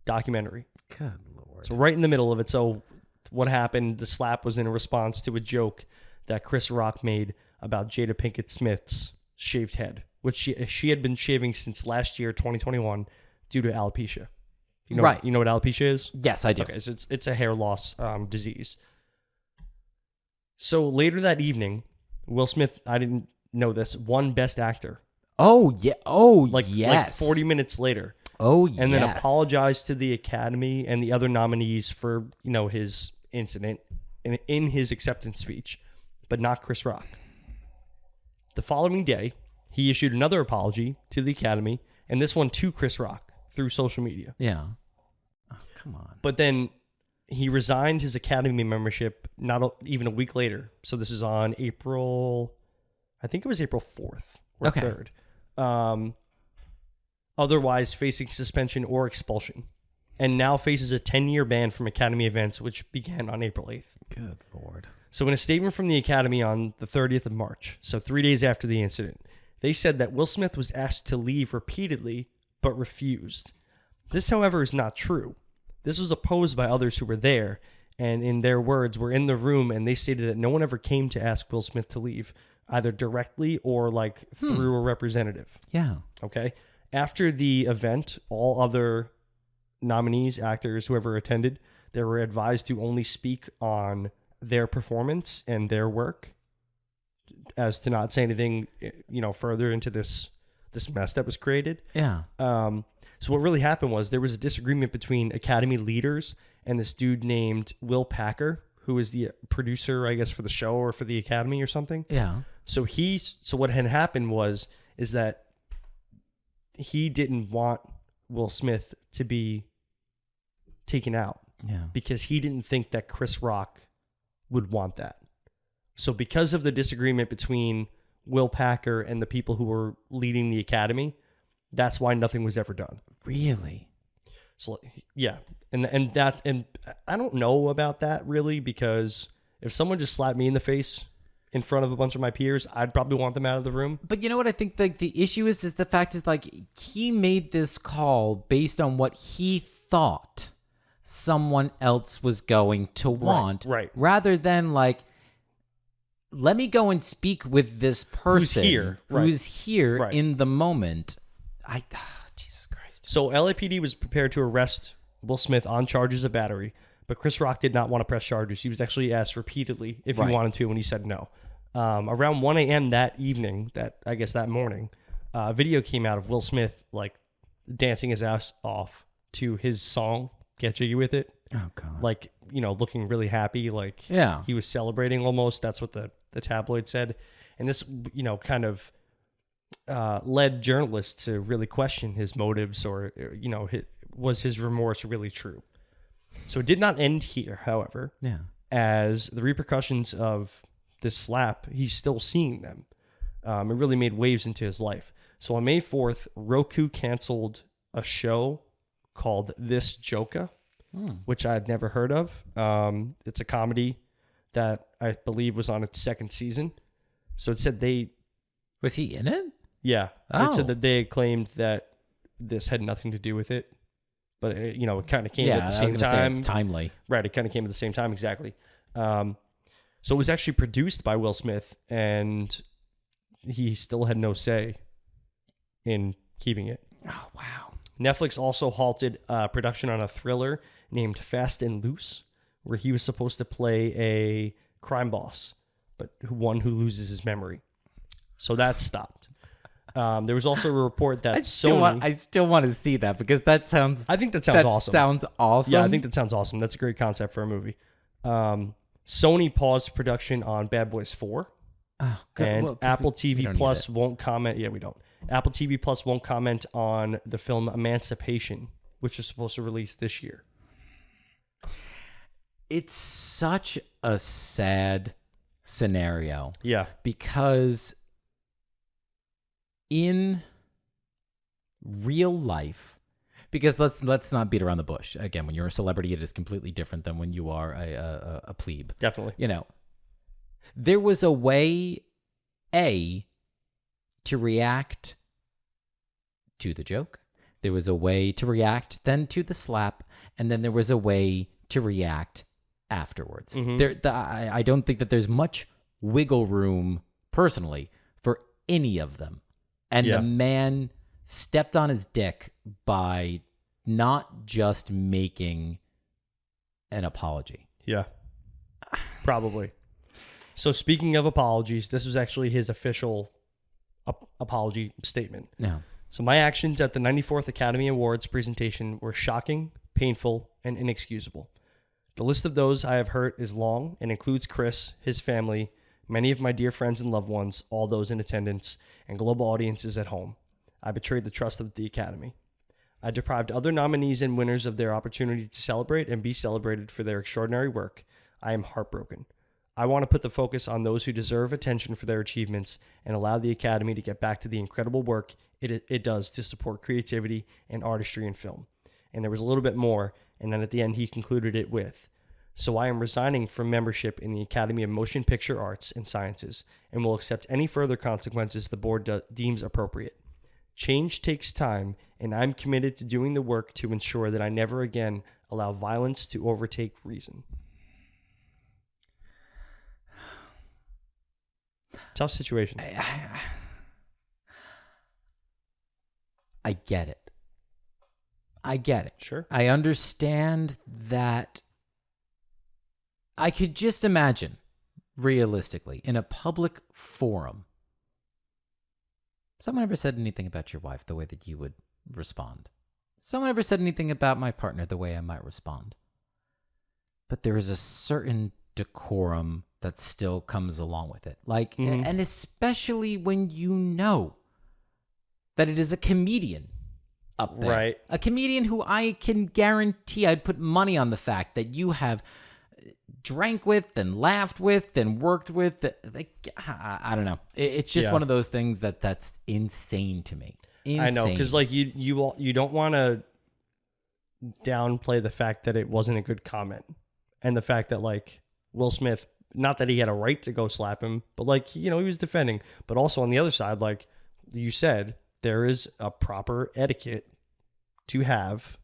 Documentary. Good Lord. So right in the middle of it. So what happened, the slap was in response to a joke that Chris Rock made about Jada Pinkett Smith's shaved head, which she had been shaving since last year, 2021, due to alopecia. You know, right. You know what alopecia is? Yes, I do. Okay, so it's a hair loss disease. So later that evening, Will Smith, I didn't know this, won Best Actor. Oh, yeah. Oh, like, yes. Like 40 minutes later. Oh, yes. And then apologized to the Academy and the other nominees for, his incident in his acceptance speech, but not Chris Rock. The following day, he issued another apology to the Academy, and this one to Chris Rock through social media. Yeah. Oh, come on. But then he resigned his Academy membership not even a week later. So this is on April 4th or 3rd. Otherwise facing suspension or expulsion, and now faces a 10-year ban from Academy events, which began on April 8th. Good Lord. So in a statement from the Academy on the 30th of March, so 3 days after the incident, they said that Will Smith was asked to leave repeatedly, but refused. This, however, is not true. This was opposed by others who were there, and in their words, were in the room, and they stated that no one ever came to ask Will Smith to leave, either directly or through a representative. Yeah. Okay. After the event, all other nominees, actors, whoever attended, they were advised to only speak on their performance and their work, as to not say anything, further into this mess that was created. Yeah. So what really happened was there was a disagreement between Academy leaders and this dude named Will Packer, who is the producer, I guess, for the show or for the Academy or something. Yeah. So what had happened is that he didn't want Will Smith to be taken out. Yeah. Because he didn't think that Chris Rock would want that. So because of the disagreement between Will Packer and the people who were leading the Academy, that's why nothing was ever done. Really? So yeah. And I don't know about that really, because if someone just slapped me in the face in front of a bunch of my peers, I'd probably want them out of the room. But you know what I think the issue is the fact is he made this call based on what he thought someone else was going to want. Right. Rather than let me go and speak with this person who's here in the moment. Jesus Christ. arrest. So LAPD was prepared to arrest Will Smith on charges of battery, but Chris Rock did not want to press charges. He was actually asked repeatedly if he wanted to, and he said no. Around 1 a.m. that evening, that morning, a video came out of Will Smith like dancing his ass off to his song "Get Jiggy with It." Oh God! Like, looking really happy, like he was celebrating almost. That's what the tabloid said, and this kind of led journalists to really question his motives, or was his remorse really true? So it did not end here, however. Yeah. As the repercussions of this slap, he's still seeing them. It really made waves into his life. So on May 4th, Roku canceled a show called This Joker, which I had never heard of. It's a comedy that I believe was on its second season. So it said Was he in it? Yeah. Oh. It said that they claimed that this had nothing to do with it. But, it kind of came at the same time. Say it's timely. Right. It kind of came at the same time. Exactly. So it was actually produced by Will Smith, and he still had no say in keeping it. Oh, wow. Netflix also halted production on a thriller named Fast and Loose, where he was supposed to play a crime boss, but one who loses his memory. So that stopped. There was also a report that Sony... I still want to see that, because that sounds... I think that sounds awesome. Sounds awesome. Yeah, I think that sounds awesome. That's a great concept for a movie. Sony paused production on Bad Boys 4. Oh, God. And Apple TV Plus won't comment... Yeah, we don't. Apple TV Plus won't comment on the film Emancipation, which is supposed to release this year. It's such a sad scenario. Yeah. Because in real life, because let's not beat around the bush. Again, when you're a celebrity, it is completely different than when you are a plebe. Definitely. There was a way, to react to the joke. There was a way to react then to the slap, and then there was a way to react afterwards. Mm-hmm. I don't think that there's much wiggle room, personally, for any of them. And the man stepped on his dick by not just making an apology. Yeah, probably. So speaking of apologies, this was actually his official apology statement. No. So my actions at the 94th Academy Awards presentation were shocking, painful, and inexcusable. The list of those I have hurt is long and includes Chris, his family, many of my dear friends and loved ones, all those in attendance, and global audiences at home. I betrayed the trust of the Academy. I deprived other nominees and winners of their opportunity to celebrate and be celebrated for their extraordinary work. I am heartbroken. I want to put the focus on those who deserve attention for their achievements and allow the Academy to get back to the incredible work it does to support creativity and artistry in film. And there was a little bit more, and then at the end he concluded it with, so I am resigning from membership in the Academy of Motion Picture Arts and Sciences and will accept any further consequences the board deems appropriate. Change takes time, and I'm committed to doing the work to ensure that I never again allow violence to overtake reason. Tough situation. I get it. I get it. Sure. I understand that. I could just imagine, realistically, in a public forum, someone ever said anything about your wife the way that you would respond? Someone ever said anything about my partner the way I might respond? But there is a certain decorum that still comes along with it. And especially when you know that it is a comedian up there. Right. A comedian who I can guarantee, I'd put money on the fact that you have drank with and laughed with and worked with. I don't know. It's just one of those things that's insane to me. Insane. I know, because you don't want to downplay the fact that it wasn't a good comment, and the fact that Will Smith, not that he had a right to go slap him, but he was defending. But also on the other side, like you said, there is a proper etiquette to have,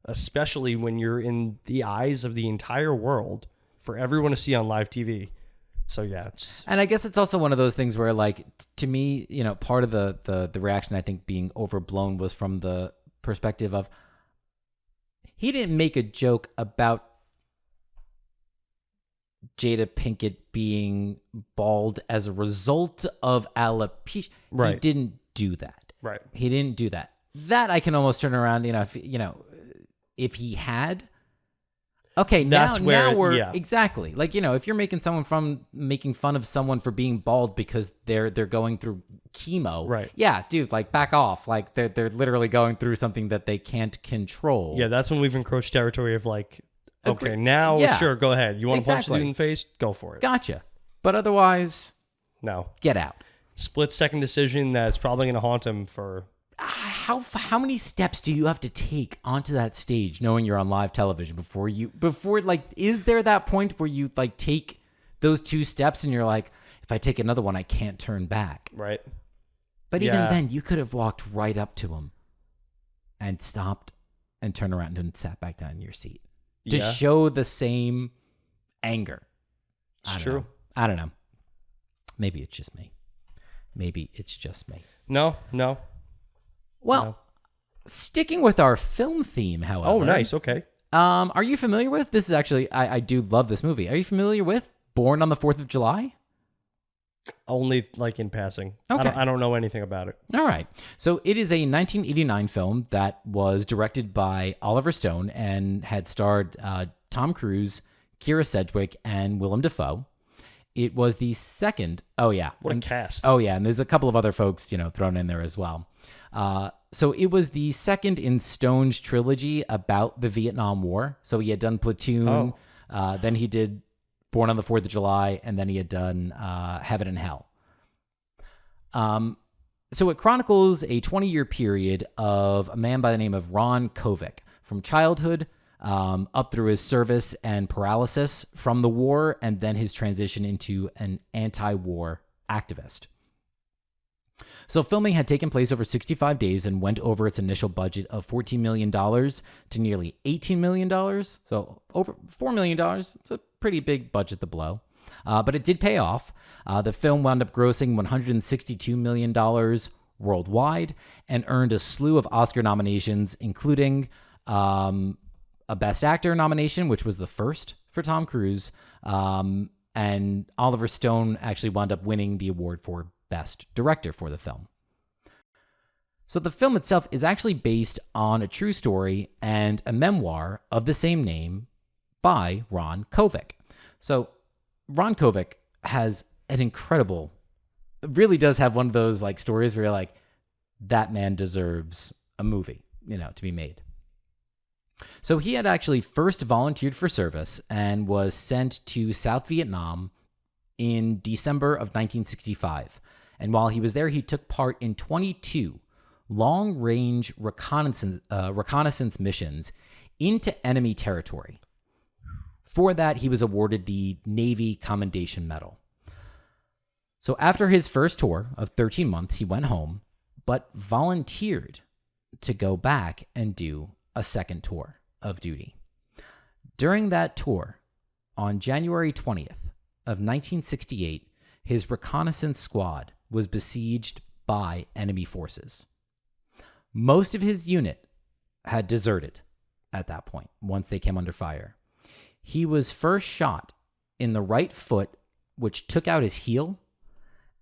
especially when you're in the eyes of the entire world for everyone to see on live TV. So and I guess it's also one of those things where to me, part of the reaction, I think, being overblown was from the perspective of he didn't make a joke about Jada Pinkett being bald as a result of alopecia. Right. He didn't do that. Right. He didn't do that. That I can almost turn around, if he had. Okay, That's now where, we're yeah. exactly like if you're making fun of someone for being bald because they're going through chemo, Right. Yeah, dude, like back off. Like they're literally going through something that they can't control. Yeah, that's when we've encroached territory of like, okay, Agree. now Yeah. sure, go ahead. You want to punch the Exactly. dude in the face? Go for it. Gotcha. But otherwise, No. get out. Split second decision that's probably going to haunt him for. How many steps do you have to take onto that stage knowing you're on live television before is there that point where you like take those 2 steps and you're like, if I take another one, I can't turn back. Right. But even Yeah. then, you could have walked right up to him and stopped and turned around and sat back down in your seat to Yeah. show the same anger. It's true. I don't know. Maybe it's just me. No. Well, No. sticking with our film theme, however. Oh, nice. Okay. Are you familiar with, this is actually, I do love this movie. Are you familiar with Born on the 4th of July? Only like in passing. Okay. I don't know anything about it. All right. So it is a 1989 film that was directed by Oliver Stone and had starred Tom Cruise, Keira Sedgwick, and Willem Dafoe. It was the second. Oh, yeah. What a cast. Oh, yeah. And there's a couple of other folks, thrown in there as well. So it was the second in Stone's trilogy about the Vietnam War. So he had done Platoon, then he did Born on the 4th of July, and then he had done Heaven and Hell. So it chronicles a 20-year period of a man by the name of Ron Kovic, from childhood up through his service and paralysis from the war, and then his transition into an anti-war activist. So filming had taken place over 65 days and went over its initial budget of $14 million to nearly $18 million. So over $4 million. It's a pretty big budget to blow. But it did pay off. The film wound up grossing $162 million worldwide and earned a slew of Oscar nominations, including a Best Actor nomination, which was the first for Tom Cruise. And Oliver Stone actually wound up winning the award for Best Director for the film. So the film itself is actually based on a true story and a memoir of the same name by Ron Kovic. So Ron Kovic has an incredible, really does have one of those like stories where you're like, that man deserves a movie, to be made. So he had actually first volunteered for service and was sent to South Vietnam in December of 1965. And while he was there, he took part in 22 long-range reconnaissance missions into enemy territory. For that, he was awarded the Navy Commendation Medal. So after his first tour of 13 months, he went home, but volunteered to go back and do a second tour of duty. During that tour, on January 20th of 1968, his reconnaissance squad was besieged by enemy forces. Most of his unit had deserted at that point once they came under fire. He was first shot in the right foot, which took out his heel,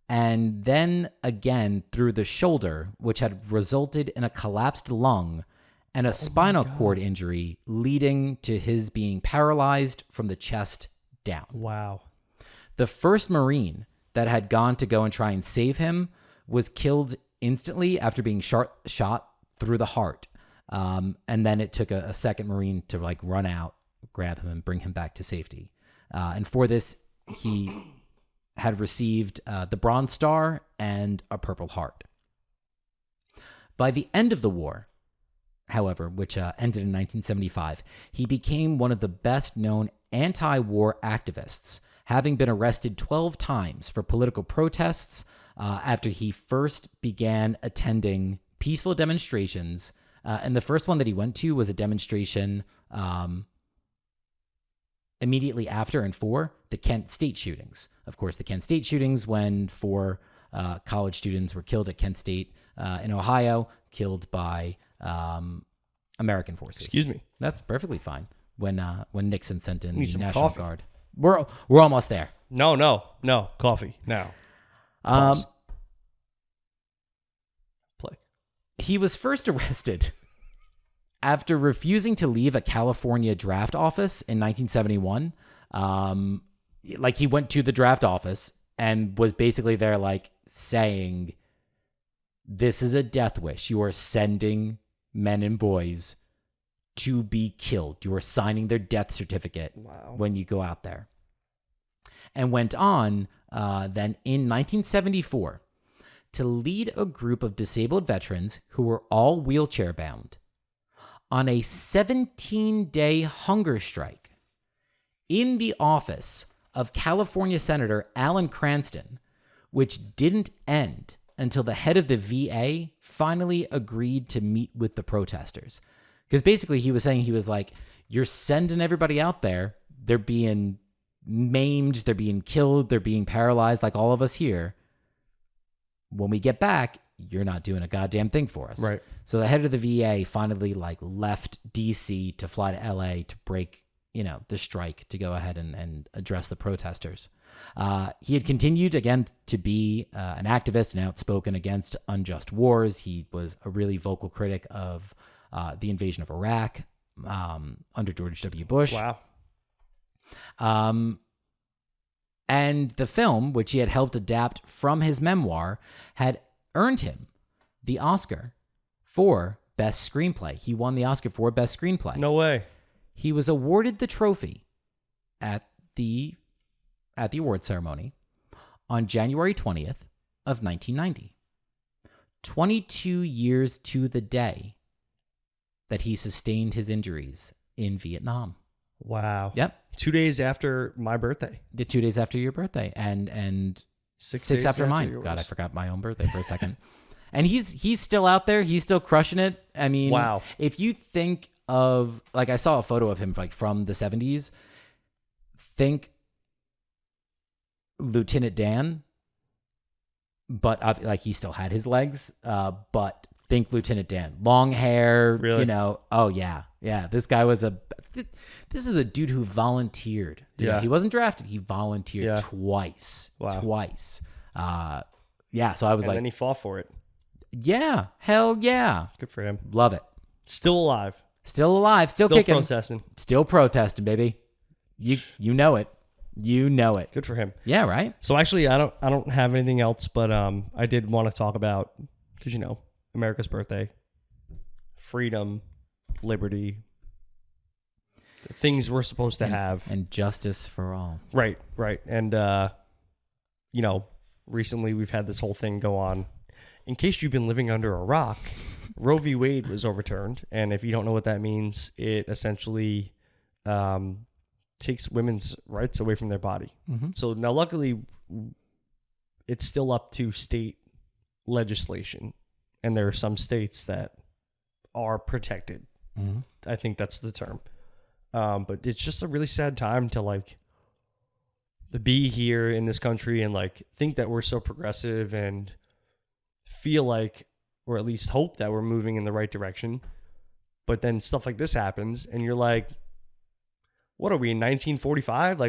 and then again through the shoulder, which had resulted in a collapsed lung and a spinal cord injury, leading to his being paralyzed from the chest down. Wow. The first Marine that had gone to go and try and save him was killed instantly after being shot through the heart. And then it took a second Marine to like run out, grab him, and bring him back to safety. And for this, he had received the Bronze Star and a Purple Heart. By the end of the war, however, which ended in 1975, he became one of the best-known anti-war activists, having been arrested 12 times for political protests after he first began attending peaceful demonstrations. And the first one that he went to was a demonstration immediately after and for the Kent State shootings. Of course, the Kent State shootings when 4 college students were killed at Kent State in Ohio, killed by American forces. Excuse me. That's perfectly fine. When Nixon sent in the some National coffee. Guard, we're almost there. No. Coffee now. Play. He was first arrested after refusing to leave a California draft office in 1971. Like he went to the draft office and was basically there like saying, this is a death wish. You are sending men and boys to be killed. You are signing their death certificate when you go out there. And went on then in 1974 to lead a group of disabled veterans who were all wheelchair bound on a 17-day hunger strike in the office of California Senator Alan Cranston, which didn't end until the head of the VA finally agreed to meet with the protesters. Because basically he was saying, he was like, you're sending everybody out there. They're being maimed. They're being killed. They're being paralyzed like all of us here. When we get back, you're not doing a goddamn thing for us. Right. So the head of the VA finally like left DC to fly to LA to break, the strike, to go ahead and address the protesters. He had continued again to be an activist and outspoken against unjust wars. He was a really vocal critic of the invasion of Iraq under George W. Bush. Wow. And the film, which he had helped adapt from his memoir, had earned him the Oscar for Best Screenplay. He won the Oscar for Best Screenplay. No way. He was awarded the trophy at the award ceremony on January 20th of 1990. 22 years to the day that he sustained his injuries in Vietnam. Wow. Yep. 2 days after my birthday. The 2 days after your birthday, and six days after mine. yours. God, I forgot my own birthday for a second. And he's still out there. He's still crushing it. I mean, wow. If you think of, like, I saw a photo of him like from the 70s. Think Lieutenant Dan, but like he still had his legs. But think Lieutenant Dan, long hair. Really? Oh yeah. This guy was this is a dude who volunteered. Yeah. He wasn't drafted. He volunteered Yeah. twice. Wow. Twice. Yeah. So I was And like, then he fought for it. yeah, hell yeah. Good for him. Love it. Still alive. Still alive. Still kicking. Protesting. Still protesting, baby. You know it. You know it. Good for him. Yeah, right? So actually, I don't have anything else, but I did want to talk about, because America's birthday, freedom, liberty, the things we're supposed to have, and justice for all. Right. And recently we've had this whole thing go on. In case you've been living under a rock, Roe v. Wade was overturned, and if you don't know what that means, it essentially takes women's rights away from their body. Mm-hmm. So now, luckily, it's still up to state legislation, and there are some states that are protected. Mm-hmm. I think that's the term. But it's just a really sad time to be here in this country and think that we're so progressive and feel like, or at least hope that we're moving in the right direction. But then stuff like this happens and you're like, what are we in 1945?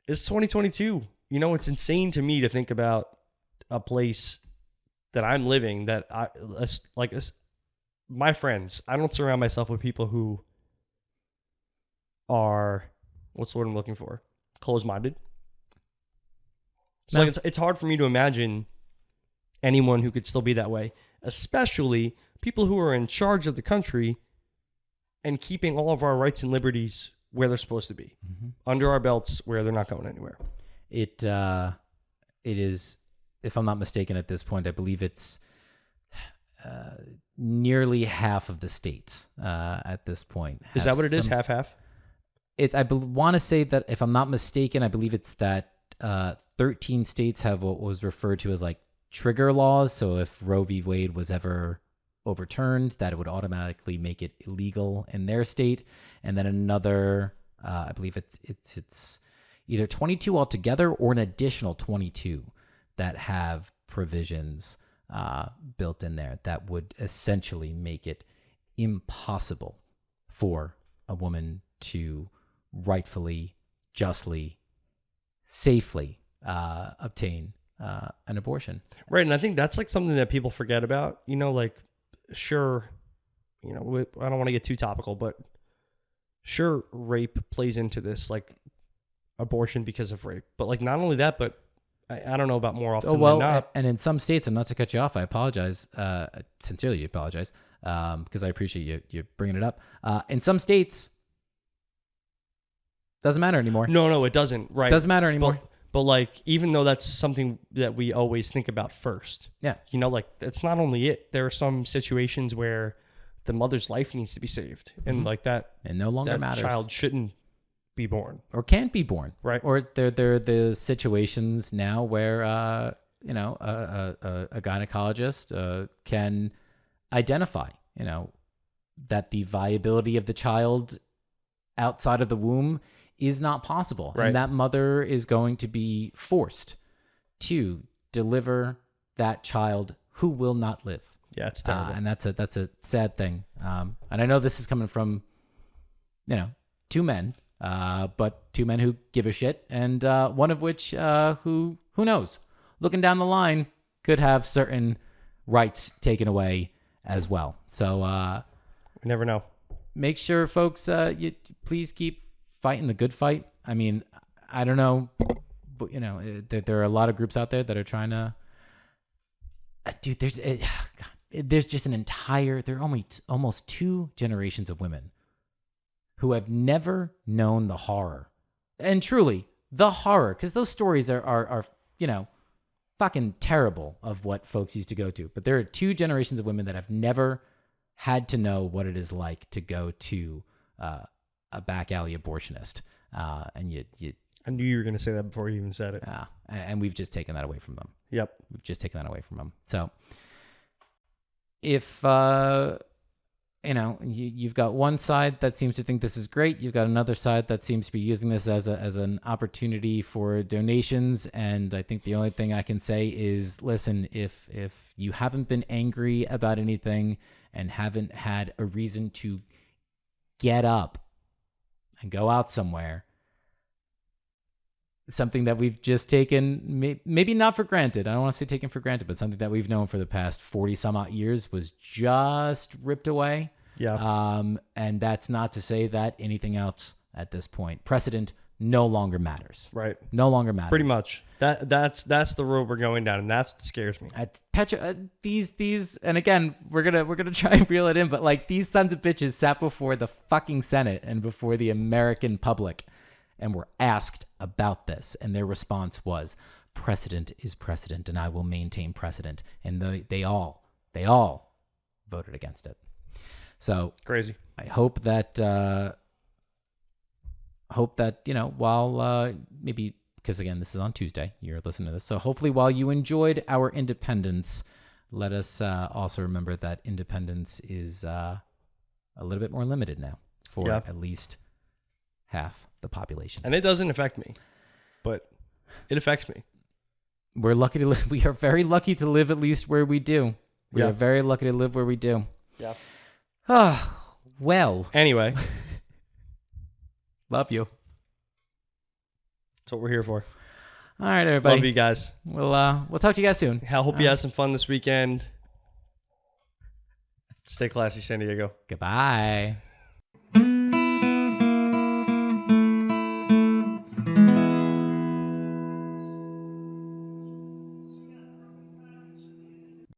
It's 2022. It's insane to me to think about a place that I'm living that my friends, I don't surround myself with people who are, what's the word I'm looking for? Closed-minded. So it's hard for me to imagine anyone who could still be that way, especially people who are in charge of the country and keeping all of our rights and liberties where they're supposed to be, under our belts, where they're not going anywhere. It is, if I'm not mistaken at this point, I believe it's nearly half of the states at this point. Is that what it is? Half? I want to say that, if I'm not mistaken, I believe it's that 13 states have what was referred to as trigger laws. So if Roe v. Wade was ever overturned, that it would automatically make it illegal in their state. And then another, I believe it's either 22 altogether or an additional 22 that have provisions built in there that would essentially make it impossible for a woman to rightfully, justly, safely obtain an abortion. Right. And I think that's like something that people forget about, like, sure, I don't want to get too topical, but sure, rape plays into this, like abortion because of rape. But like, not only that, but I don't know about more often than not. And in some states, and not to cut you off, I apologize, sincerely apologize, because I appreciate you bringing it up. In some states, doesn't matter anymore. No, it doesn't. Right. Doesn't matter anymore. But like, even though that's something that we always think about first, yeah, like it's not only it. There are some situations where the mother's life needs to be saved, and like that, and no longer that matters. Child shouldn't be born or can't be born, right? Or there are the situations now where a gynecologist can identify, that the viability of the child outside of the womb is not possible, right. And that mother is going to be forced to deliver that child who will not live. Yeah, it's terrible, and that's a sad thing. And I know this is coming from, two men. But two men who give a shit, and one of which who knows, looking down the line, could have certain rights taken away as well. So we never know. Make sure, folks, you please keep fighting the good fight. I mean, I don't know, but there are a lot of groups out there that are trying to. Dude, there's just an entire. There are almost 2 generations of women who have never known the horror, and truly the horror, because those stories are fucking terrible of what folks used to go to. But there are 2 generations of women that have never had to know what it is like to go to a back alley abortionist, and you. I knew you were going to say that before you even said it. Yeah, and we've just taken that away from them. Yep, we've just taken that away from them. So if you've got one side that seems to think this is great. You've got another side that seems to be using this as an opportunity for donations. And I think the only thing I can say is, listen, if you haven't been angry about anything and haven't had a reason to get up and go out somewhere, something that we've just taken, maybe not for granted. I don't want to say taken for granted, but something that we've known for the past 40 some odd years was just ripped away. Yeah. And that's not to say that anything else at this point. Precedent no longer matters. Right. No longer matters. Pretty much. That's the road we're going down, and that's what scares me. These, and again, we're gonna try and reel it in, but like, these sons of bitches sat before the fucking Senate and before the American public and were asked about this, and their response was, precedent is precedent, and I will maintain precedent. And they all voted against it. So crazy. I hope that while maybe, because again, this is on Tuesday, you're listening to this, so hopefully while you enjoyed our independence, let us also remember that independence is a little bit more limited now for at least half the population. And it doesn't affect me, but it affects me. We're lucky to live. We are very lucky to live at least where we do. We are very lucky to live where we do. Yeah. Well. Anyway. Love you. That's what we're here for. All right, everybody. Love you guys. We'll talk to you guys soon. I hope you have some fun this weekend. Stay classy, San Diego. Goodbye.